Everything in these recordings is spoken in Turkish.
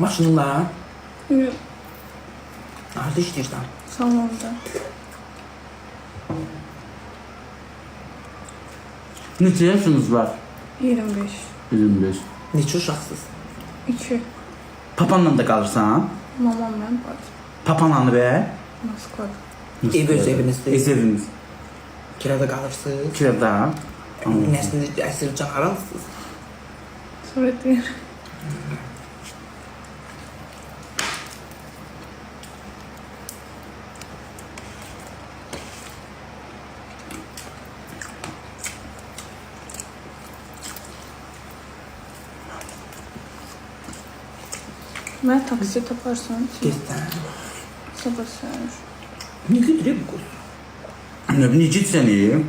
Maşınla. Yok. Nerede işləyirsən? Salonda. Neçə yaşınız var? 25. 25. Neçə uşaqsınız? 2. Papanla da qalırsan? Mamam ben bacım. Papananı be? Moskvada. Ev öz evinizdir. Ez evimiz. Kirada qalırsınız. Kirada. Nəslində əsir can haralısınız? Sovet yer. Ben taksi taparsan Gezsən. sabah səhər. Ne güdürüyor bu kız? Ne bileyim git seni.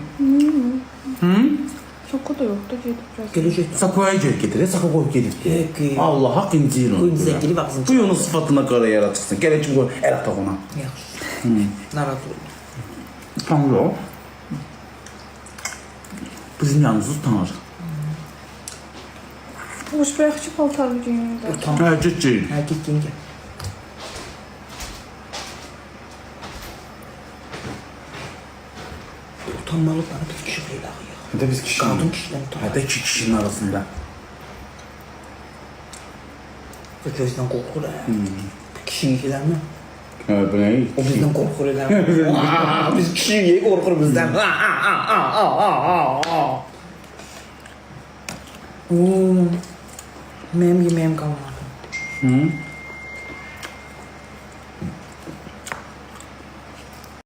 Soku da yoktu gedib biraz. Gelecek. Sakoya gel getir. Sako koy getir. Peki. Allah hak incir onu. Koy bize gelip ağzını Bu onun sıfatına kara yaratırsın. Gel kim koy. El at ona. Yaxşı. Narahat olma. Tanrı o. Bizim yanımızı tanır. Hoş bayaqçı paltarlı geyimdə. Utan. Ha ciddi. Ha git gel. Utanmalı bana bir kişi böyle ağıyor. Hadi biz kişinin. Kadın kişiler utanmalı. Hadi iki kişinin arasında. Gözden korkur ha. Bir kişi gider mi? Ha bu ne? O bizden korkur eder mi? Biz kişiyi korkur bizden. Benim yemeğim kalmadı. Hı?